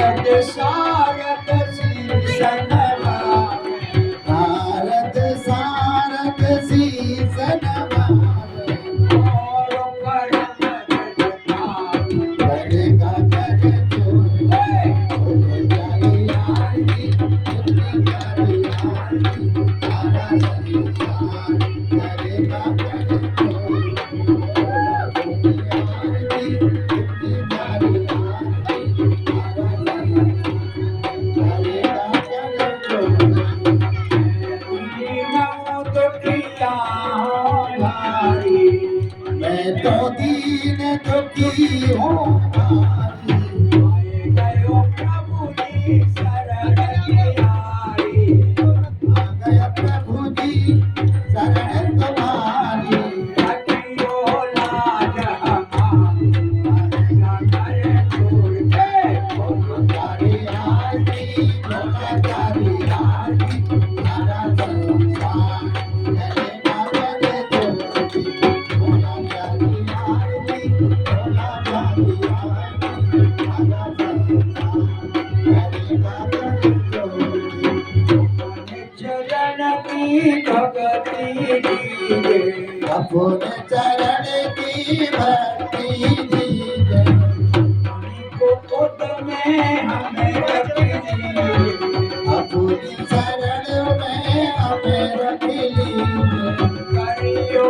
सारद season Bharat सारद season करेगा कर मैं तो दीन दुखी हूँ गयो प्रभु जी शरण तुम्हारी आ गया प्रभु जी शरण तुम्हारी हटियो लाज हमारी तारी आरती तारी आरती तारा संसार चरण की भक्ति दीजे अपने चरण की भक्ति दीजे को खुद में हमें रख दीजिए अपनी शरण में हमें रख लीजिए करियो